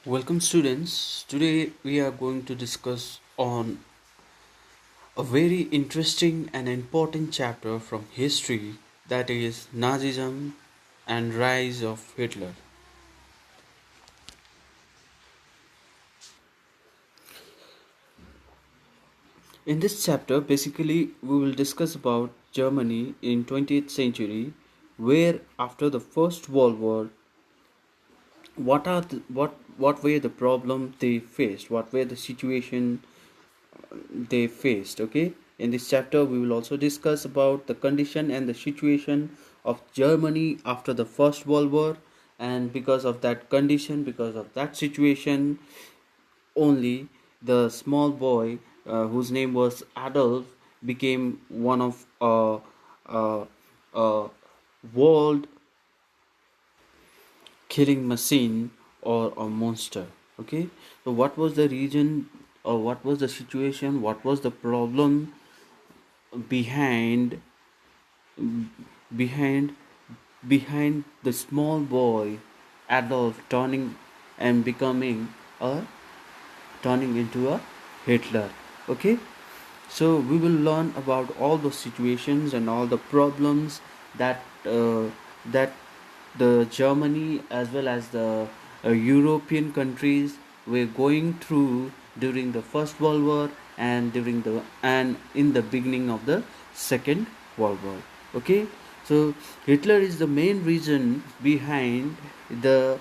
Welcome students. Today we are going to discuss on a very interesting and important chapter from history, that is Nazism and rise of Hitler. In this chapter basically we will discuss about Germany in 20th century, where after the First World War what were the problem they faced, what were the situation they faced. Okay, in this chapter we will also discuss about the condition and the situation of Germany after the First World War, and because of that condition, because of that situation only, the small boy whose name was Adolf became one of a world killing machine or a monster. Okay, so what was the reason, or what was the situation, what was the problem behind behind behind the small boy Adolf a turning into a Hitler? Okay, so we will learn about all the situations and all the problems that that the Germany as well as the European countries were going through during the First World War and in the beginning of the Second World War. Okay, so Hitler is the main reason behind the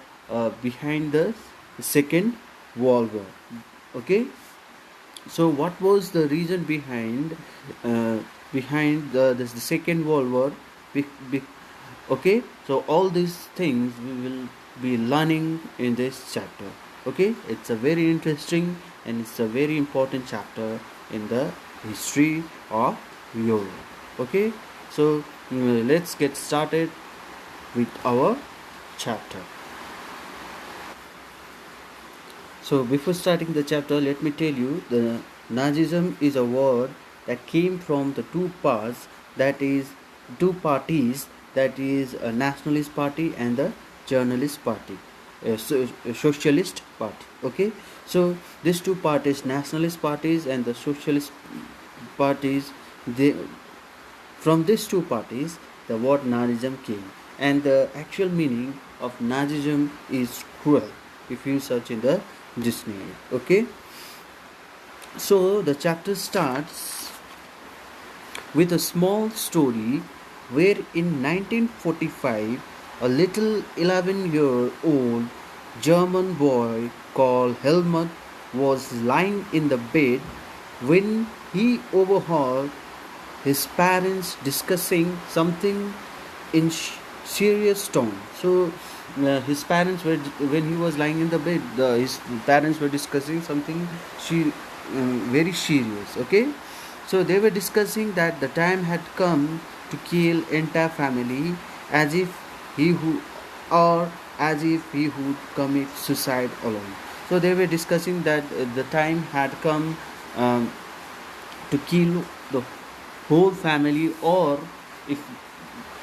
Second World War. Okay, so what was the reason behind the Second World War? Be, be, okay, so all these things we will be learning in this chapter. Okay, it's a very interesting and it's a very important chapter in the history of Europe. Okay, so let's get started with our chapter. So before starting the chapter, let me tell you the Nazism is a word that came from the two parties, that is a nationalist party and the journalist party, a socialist party. Okay, so these two parties, nationalist parties and the socialist parties, they from these two parties the word Nazism came, and the actual meaning of Nazism is cruel if you search in the dictionary. Okay, so the chapter starts with a small story where in 1945 a little 11-year-old German boy called Helmut was lying in the bed when he overheard his parents discussing something in serious tone. So his parents were, when he was lying in the bed, his parents were discussing something very serious. Okay, so they were discussing that the time had come to kill entire family, as if he who or as if he would commit suicide alone. So they were discussing that the time had come to kill the whole family, or if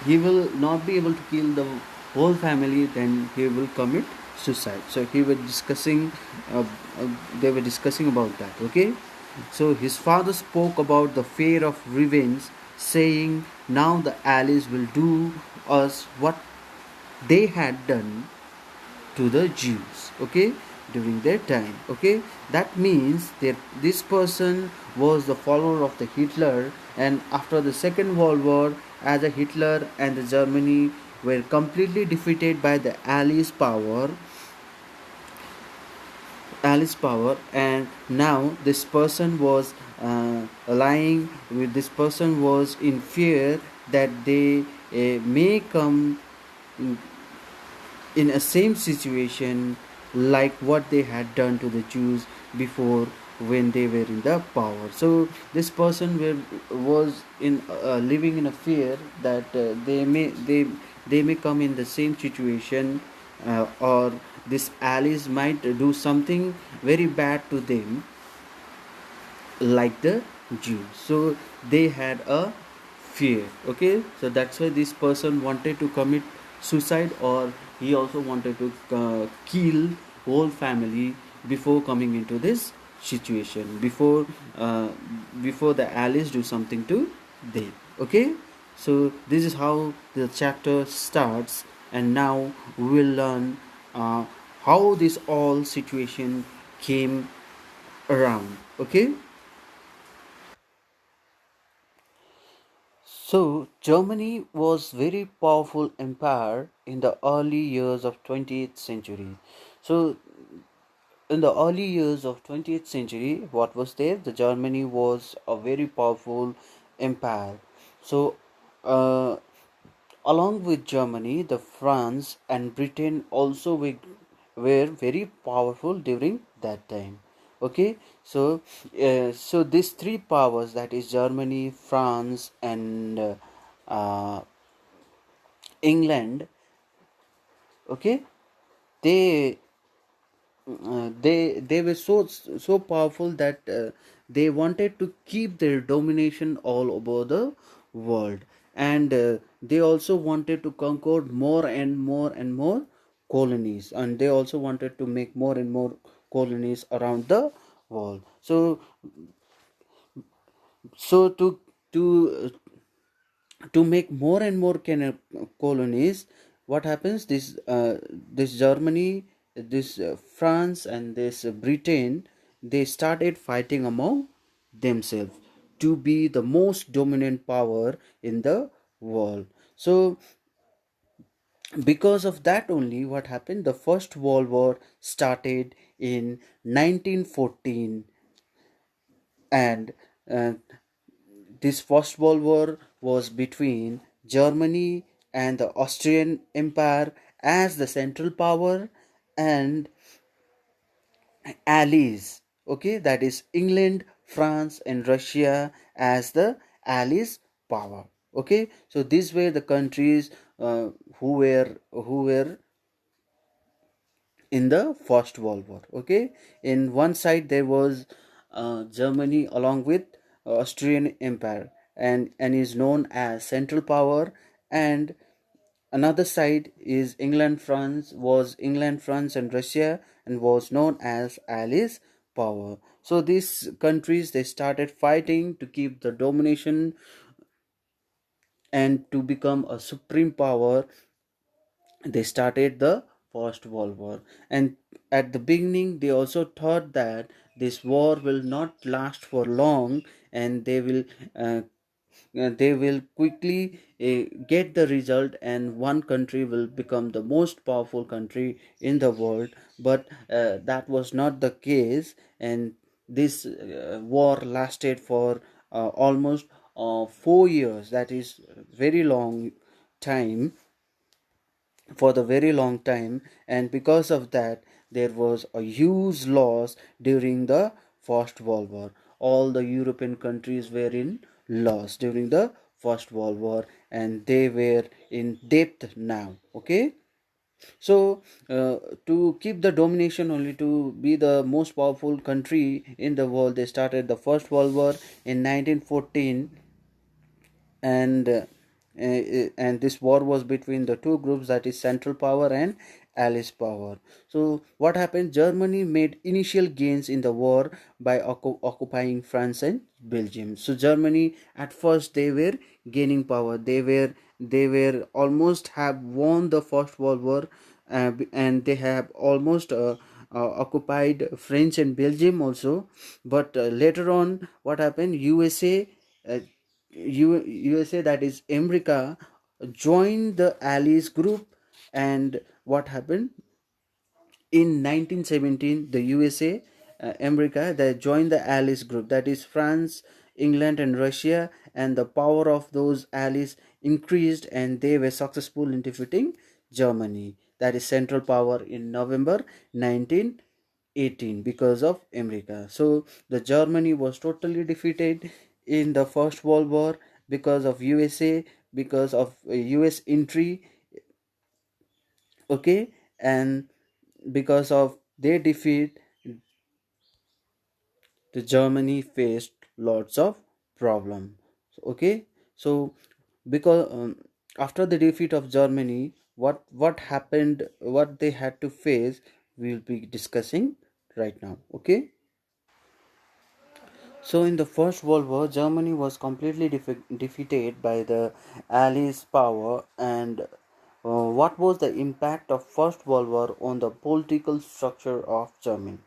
he will not be able to kill the whole family, then he will commit suicide. So uh, they were discussing about that. Okay, so his father spoke about the fear of revenge, saying, now the allies will do us what they had done to the Jews. Okay, during their time. Okay, that means that this person was the follower of the Hitler, and after the Second World War, as a Hitler and the Germany were completely defeated by the Allies power, and now this person was lying with this person was in fear that they may come in a same situation like what they had done to the Jews before, when they were in the power. So this person was in living in a fear that they may come in the same situation, or these allies might do something very bad to them like the Jews. So they had a fear. Okay, so that's why this person wanted to commit suicide, or he also wanted to kill whole family before coming into this situation, uh, before the allies do something to them. Okay, so this is how the chapter starts, and now we will learn uh, how this all situation came around. Okay, so Germany was very powerful empire in the early years of 20th century. So in the early years of 20th century, what was there? The Germany was a very powerful empire. So uh, along with Germany, the France and Britain also were very powerful during that time. Okay, so so these three powers, that is Germany, France, and uh, England. Okay, they they were so powerful that they wanted to keep their domination all over the world, and they also wanted to conquer more and more and more colonies, and they also wanted to make more and more colonies around the world. So to to make more and more colonies, what happens, this Germany, this France, and this Britain, they started fighting among themselves to be the most dominant power in the world. So because of that only, what happened, the first world war started in 1914, and uh, this First World War was between Germany and the Austrian Empire as the central power, and allies. Okay, that is England, France, and Russia as the allies power. Okay, so these were the countries who were in the First World War. Okay, in one side there was Germany along with Austrian Empire, and is known as Central Power, and another side is England, France, and Russia, and was known as Allies Power. So these countries, they started fighting to keep the domination and to become a supreme power. They started the First World War, and at the beginning they also thought that this war will not last for long, and uh, they will quickly get the result, and one country will become the most powerful country in the world. But that was not the case, and this war lasted for almost 4 years. That is very long time, for the very long time, and because of that there was a huge loss during the First World War. All the European countries were in loss during the First World War, and they were in debt now. Okay, so to keep the domination, only to be the most powerful country in the world, they started the First World War in 1914, and this war was between the two groups, that is Central Power and Allies Power. So what happened, Germany made initial gains in the war by occupying France and Belgium. So Germany, at first, they were gaining power. They were almost have won the First World War, and they have almost occupied French and Belgium also. But later on, what happened, uh, USA, that is America, joined the Allies group, and what happened in 1917, the USA, America, they joined the Allies group, that is France, England, and Russia, and the power of those allies increased, and they were successful in defeating Germany, that is Central Power, in November 1918 because of America. So the Germany was totally defeated in the First World War because of USA, because of US entry. Okay, and because of their defeat, the Germany faced lots of problem. Okay, so because after the defeat of Germany, what happened, what they had to face we will be discussing right now. Okay. So, in the First World War, Germany was completely defeated by the Allies' power. And what was the impact of First World War on the political structure of Germany?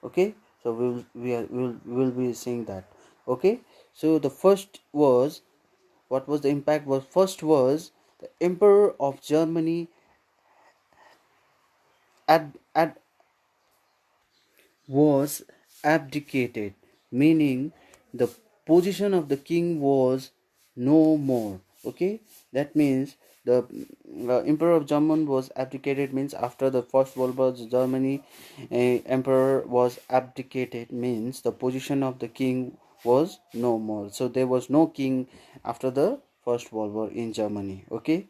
Okay, so we'll be seeing that. Okay, so the first was, what was the impact? Was first was the Emperor of Germany at was abdicated, meaning the position of the king was no more. Okay, that means the emperor of Germany was abdicated, means after the First World War, Germany emperor was abdicated, means the position of the king was no more. So there was no king after the First World War in Germany. Okay.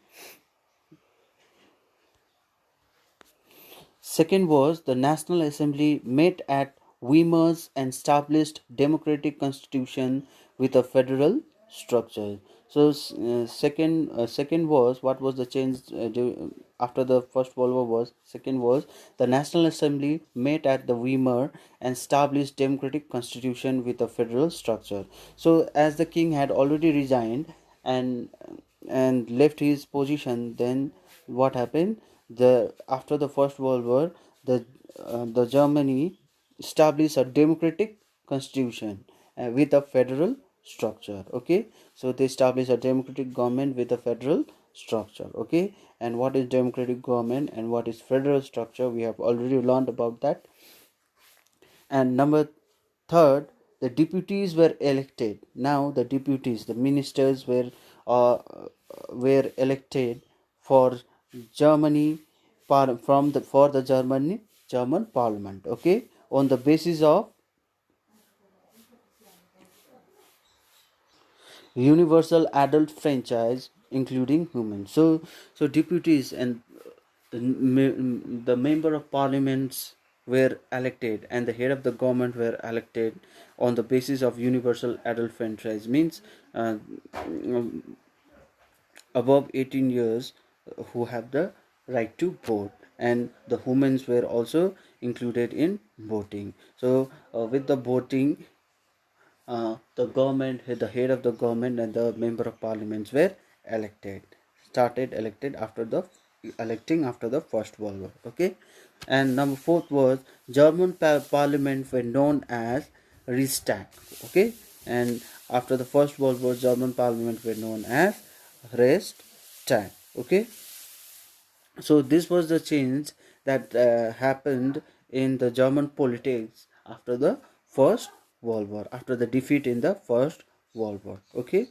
Second was the National Assembly met at Weimar and established democratic constitution with a federal structure. So second was, what was the change after the First World War was, second was the National Assembly met at the Weimar and established democratic constitution with a federal structure. So as the king had already resigned and left his position, then what happened? The after the First World War, the Germany established a democratic constitution with a federal structure. Okay, so they established a democratic government with a federal structure. Okay, and what is democratic government and what is federal structure, we have already learned about that. And number third, the deputies were elected. Now the deputies, the ministers were elected for Germany, from the for the German parliament. Okay, on the basis of universal adult franchise including humans. So deputies and the member of parliaments were elected and the head of the government were elected on the basis of universal adult franchise, means above 18 years who have the right to vote, and the women were also included in voting. So with the voting, the government, the head of the government and the member of parliaments were elected, started elected after the electing after the First World War. Okay, and number fourth was German parliament were known as Reichstag. Okay, and after the First World War, German parliament were known as Reichstag. Okay, so this was the change that happened in the German politics after the First World War, after the defeat in the First World War. Okay,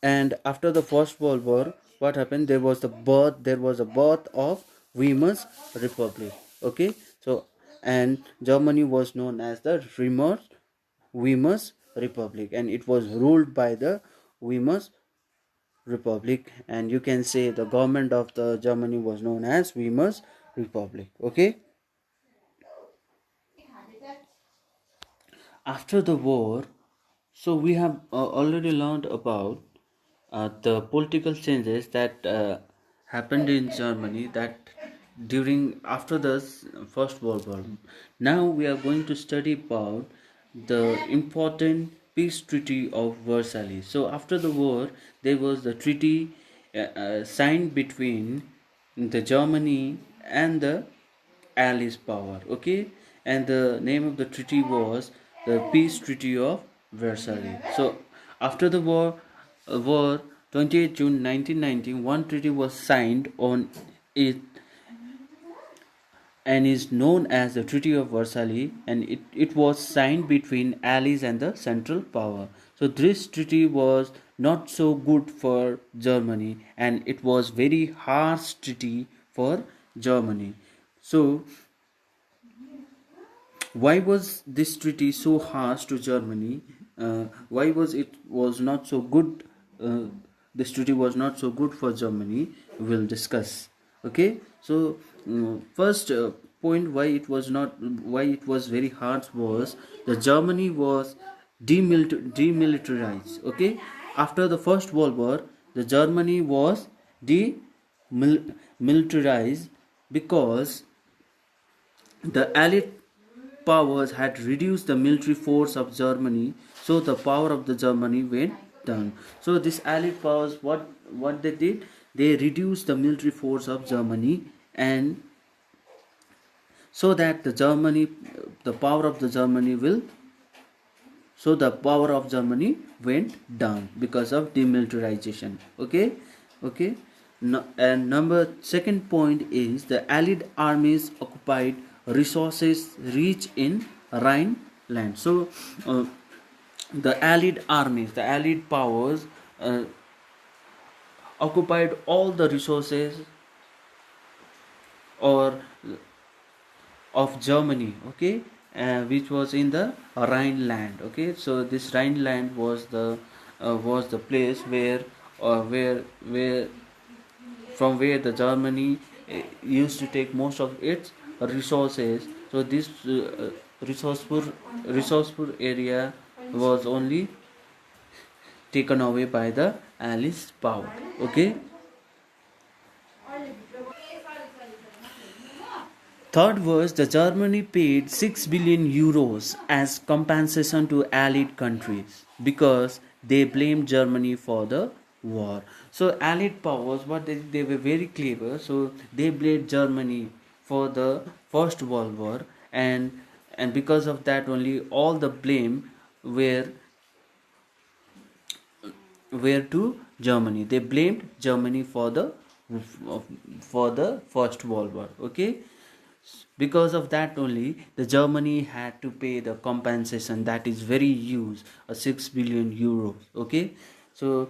and after the First World War, what happened? There was a birth of Weimar's Republic. Okay, so and Germany was known as the Weimar's Republic, and it was ruled by the Weimar's Republic, and you can say the government of the Germany was known as Weimar's Republic. Okay, after the war, so we have already learned about the political changes that happened in Germany, that during after the First World War. Now we are going to study about the important peace treaty of Versailles. So after the war, there was the treaty signed between the Germany and the Allies power. Okay, and the name of the treaty was the Peace Treaty of Versailles. So after the war 28 June 1919, one treaty was signed on it and is known as the Treaty of Versailles, and it was signed between Allies and the Central Power. So this treaty was not so good for Germany, and it was very harsh treaty for Germany. So why was this treaty so harsh to Germany? Why was it was not so good? This treaty was not so good for Germany. We will discuss. Okay, so first point why it was not, why it was very hard was the Germany was demilitarized. Okay, after the First World War, the Germany was demilitarized, because the Allied powers had reduced the military force of Germany, so the power of the Germany went down. So this Allied powers, what they did, they reduced the military force of Germany, and so that the power of the Germany will, so the power of Germany went down because of demilitarization. Okay, okay. No, and number second point is the Allied armies occupied resources rich in Rhine land. So the Allied armies, the Allied powers occupied all the resources or of Germany, okay, which was in the Rhineland. Okay, so this Rhineland was the place where from where the Germany used to take most of its resources. So this resourceful resourceful area was only taken away by the Allies power. Okay. Third was the Germany paid 6 billion euros as compensation to Allied countries because they blamed Germany for the war. So Allied powers, what they were very clever. So they blamed Germany for the First World War, and because of that only all the blame were were to Germany. They blamed Germany for the First World War. Okay, because of that only the Germany had to pay the compensation that is very huge, a 6 billion euros. Okay, so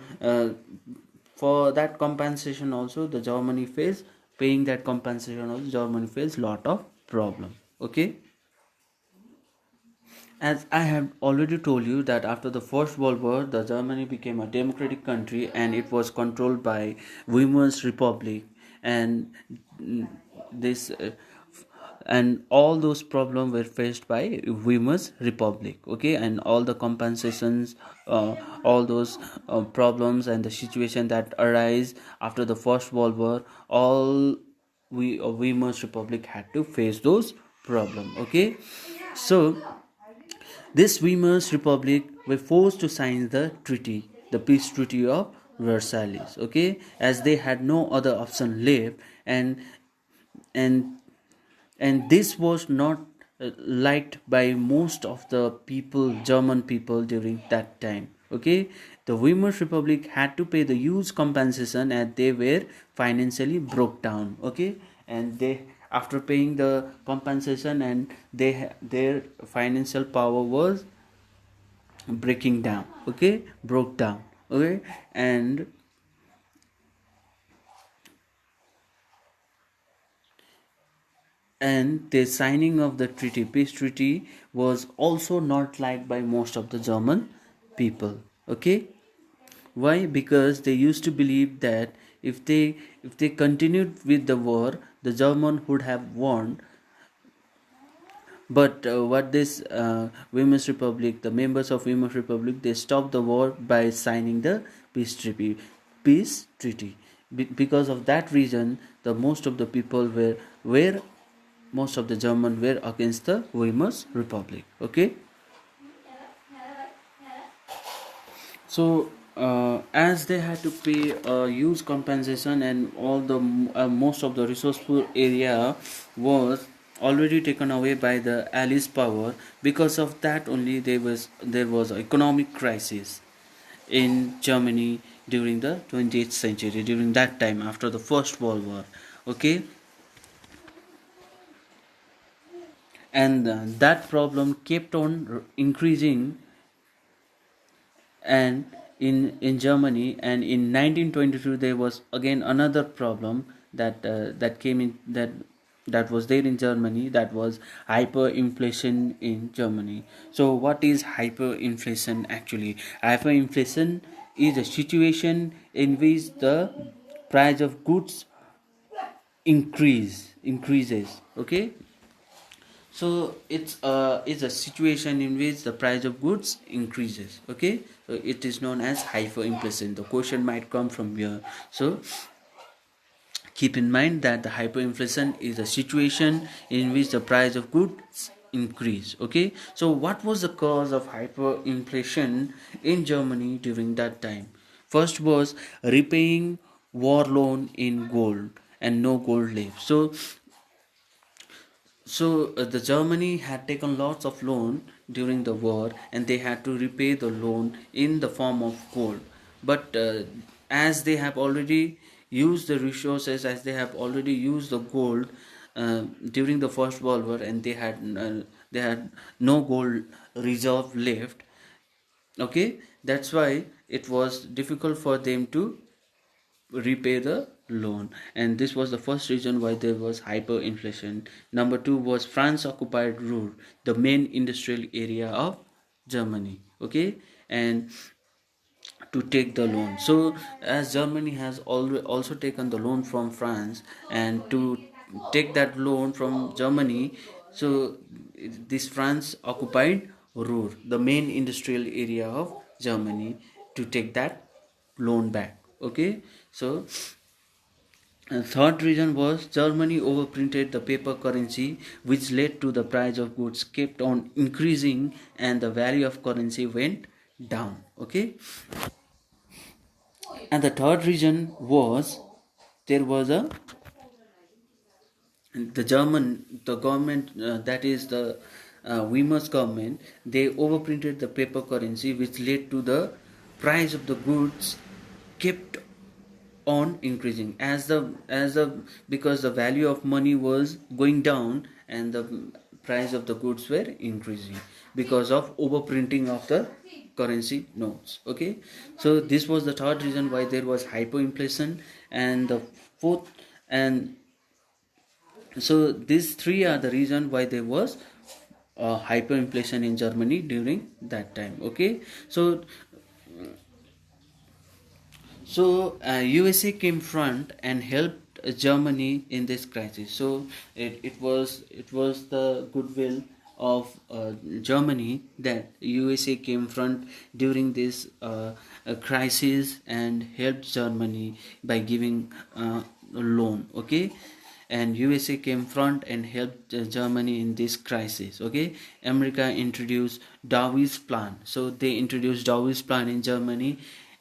for that compensation also the Germany faced, paying that compensation also Germany faced lot of problem. Okay, as I have already told you that after the First World War, the Germany became a democratic country and it was controlled by Weimar's Republic, and this and all those problems were faced by Weimar's Republic. Okay, and all the compensations, all those problems and the situation that arise after the First World War, all Weimar's Republic had to face those problems. Okay, so this Weimar's Republic were forced to sign the treaty, the peace treaty of Versailles, okay, as they had no other option left, and and this was not liked by most of the people, German people during that time. Okay, the Weimar's Republic had to pay the huge compensation as they were financially broke down. Okay, and they, after paying the compensation, and their financial power was breaking down. Okay, broke down. Okay, and the signing of the treaty, peace treaty, was also not liked by most of the German people. Okay, why? Because they used to believe that if they continued with the war, the German would have won. But what this Women's Republic, the members of Women's Republic, they stopped the war by signing the peace treaty. Peace treaty. Because of that reason, the most of the people were most of the German were against the Weimar Republic. Okay, so as they had to pay a huge compensation, and all the most of the resourceful area was already taken away by the Allies power, because of that only there was an economic crisis in Germany during the 20th century, during that time after the First World War. Okay, and that problem kept on increasing, and in Germany, and in 1922 there was again another problem that came in, that was there in Germany, that was hyperinflation in Germany. So what is hyperinflation actually? Hyperinflation is a situation in which the price of goods increases. Okay, so it's a situation in which the price of goods increases. Okay, so it is known as hyperinflation. The question might come from here. So Keep in mind that the hyperinflation is a situation in which the price of goods increase. Okay, so what was the cause of hyperinflation in Germany during that time? First was repaying war loan in gold, and no gold left. So the Germany had taken lots of loan during the war, and they had to repay the loan in the form of gold. But as they have already used the resources, as they have already used the gold during the First World War, and they had no gold reserve left. Okay, that's why it was difficult for them to repay the loan, and this was the first reason why there was hyperinflation. Number two was France occupied Ruhr, the main industrial area of Germany. Okay, and to take the loan. So as Germany has also taken the loan from France, and to take that loan from Germany, so this France occupied Ruhr, the main industrial area of Germany, to take that loan back. Okay, so and third reason was Germany overprinted the paper currency, which led to the price of goods kept on increasing and the value of currency went down. Okay, and the third reason was there was a the government, that is the Weimar's government, they overprinted the paper currency, which led to the price of the goods kept on increasing as the because the value of money was going down and the price of the goods were increasing because of overprinting of the currency notes. Okay, so this was the third reason why there was hyperinflation. And the fourth, and so these three are the reason why there was hyperinflation in Germany during that time. Okay, so USA came front and helped Germany in this crisis. So it was the goodwill of Germany that USA came front during this crisis and helped Germany by giving a loan. Okay, and USA came front and helped Germany in this crisis. Okay, America introduced Dawes plan. So they introduced Dawes plan in Germany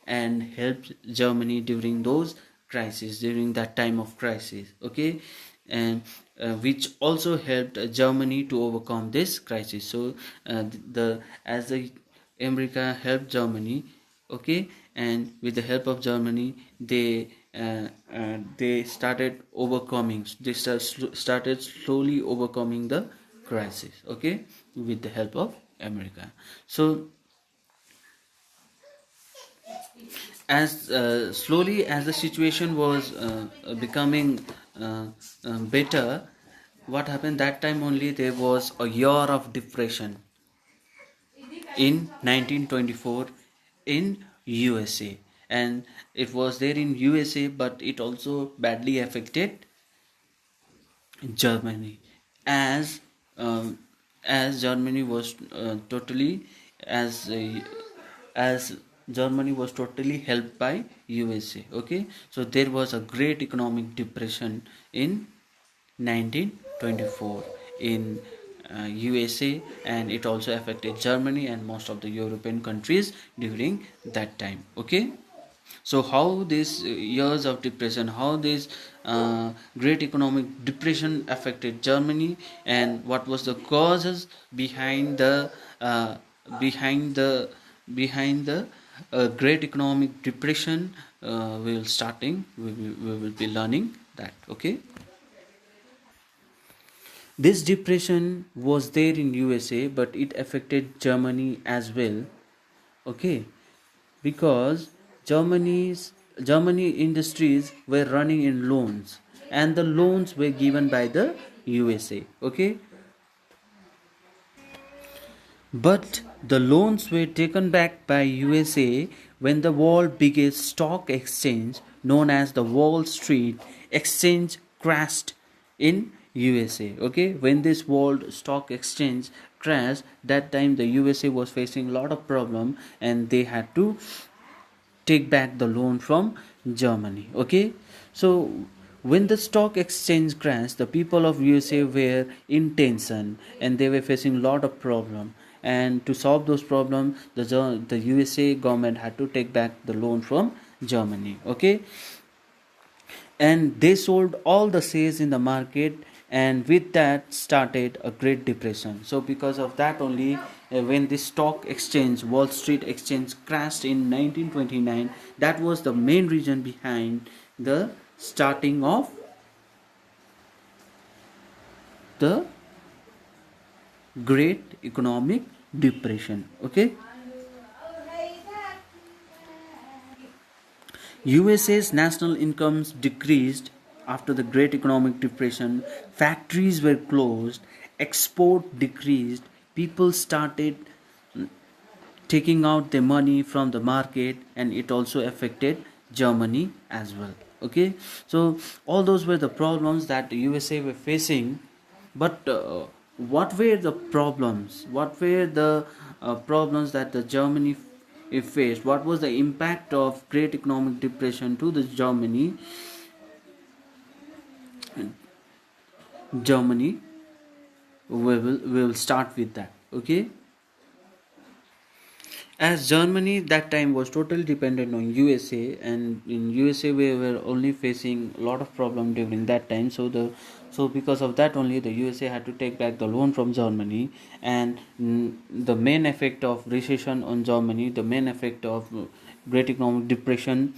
and helped Germany during those crises, during that time of crisis. Okay, and which also helped Germany to overcome this crisis. So the as the America helped Germany. Okay, and with the help of Germany, they started overcoming. They started slowly overcoming the crisis. Okay, with the help of America. So as slowly as the situation was becoming better, what happened that time only, there was a year of depression in 1924 in USA, and it was there in USA, but it also badly affected Germany, as um, as Germany was totally as Germany was totally helped by USA. Okay, so there was a great economic depression in 1924 in USA, and it also affected Germany and most of the European countries during that time. Okay, so how these years of depression, how this great economic depression affected Germany, and what was the causes uh, behind the behind the great economic depression, we will be learning that. Okay, this depression was there in USA, but it affected Germany as well. Okay, because Germany industries were running in loans, and the loans were given by the USA. Okay, but the loans were taken back by USA when the world's biggest stock exchange, known as the Wall Street Exchange, crashed in USA. Okay, when this World Stock Exchange crashed, that time the USA was facing a lot of problem, and they had to take back the loan from Germany. Okay, so When the stock exchange crashed, the people of USA were in tension and they were facing a lot of problem. And to solve those problems, the USA government had to take back the loan from Germany. Okay, and they sold all the shares in the market, and with that started a great depression. So because of that only, when the stock exchange, Wall Street exchange, crashed in 1929, that was the main reason behind the starting of the great economic depression. Okay, USA's national incomes decreased after the Great Economic Depression. Factories were closed, export decreased, people started taking out their money from the market, and it also affected Germany as well. Okay, so all those were the problems that the USA were facing. But what were the problems? What were the problems that the Germany faced? What was the impact of Great Economic Depression to the Germany? We will start with that. Okay, as Germany that time was totally dependent on USA, and in USA we were only facing a lot of problem during that time. So because of that only, the USA had to take back the loan from Germany. And the main effect of recession on Germany, the main effect of Great Economic Depression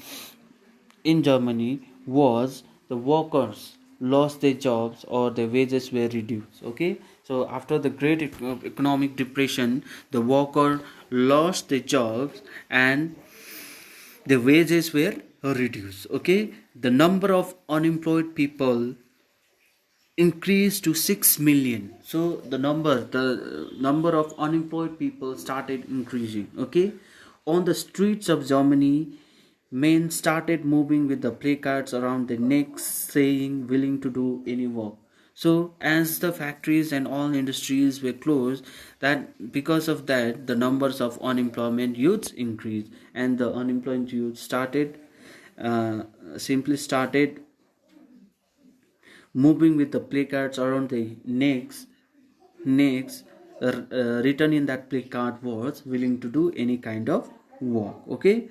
in Germany was the workers lost their jobs or their wages were reduced. Okay, so after the great economic depression, the worker lost their jobs and the wages were reduced. Okay, the number of unemployed people increased to 6 million. So the number of unemployed people started increasing. Okay, on the streets of Germany, men started moving with the placards around their necks saying willing to do any work. So as the factories and all industries were closed, that because of that, the numbers of unemployment youths increased, and the unemployed youth uh, started moving with the placards around their necks. Written in that placard was willing to do any kind of work. Okay,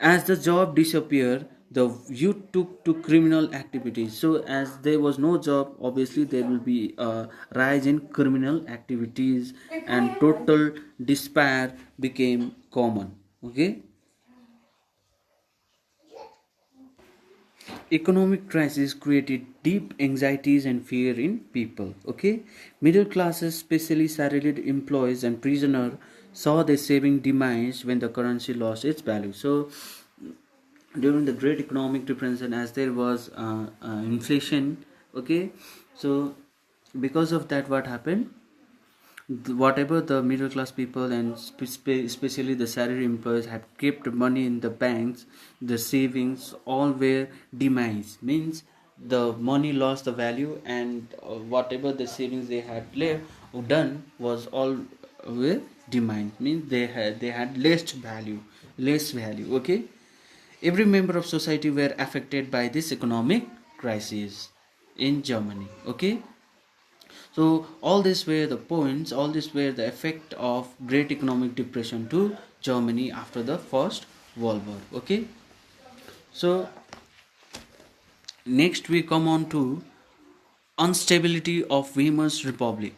as the job disappeared, the youth took to criminal activities. So as there was no job, obviously there will be a rise in criminal activities, and total despair became common. Okay, economic crisis created deep anxieties and fear in people. Okay, middle classes, especially salaried employees and prisoners, saw their saving diminish when the currency lost its value. So during the great economic depression, as there was inflation. Okay, so because of that, what happened, whatever the middle class people and especially the salary employees had kept money in the banks, the savings all were demised, means the money lost the value, and whatever the savings they had done was all were demised, means they had less value. Okay, every member of society were affected by this economic crisis in Germany. Okay, so all these were the points, all these were the effect of great economic depression to Germany after the First World War. Okay, so next we come on to instability of Weimar's Republic.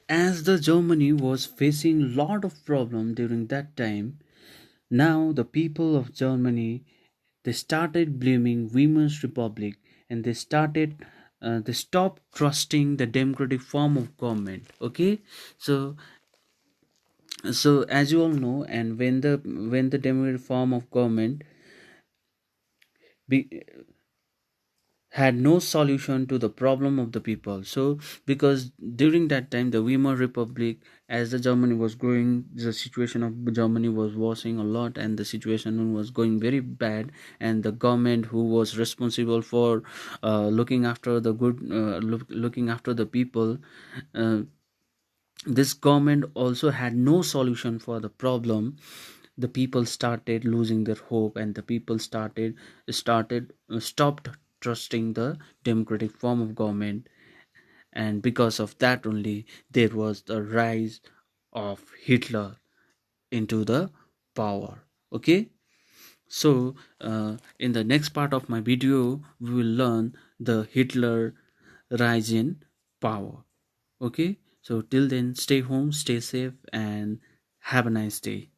As the Germany was facing lot of problem during that time, now the people of Germany, they started blaming Weimar's Republic, and they stopped trusting the democratic form of government. Okay, so as you all know, and when the democratic form of government be, had no solution to the problem of the people. So because during that time, the Weimar Republic, as the Germany was growing, the situation of Germany was worsening a lot, and the situation was going very bad. And the government who was responsible for looking after the looking after the people, uh, this government also had no solution for the problem. the people started losing their hope, and the people stopped trusting the democratic form of government. And because of that only, there was the rise of Hitler into the power. Okay, so in the next part of my video we will learn the Hitler rise in power. Okay, so till then, stay home, stay safe, and have a nice day.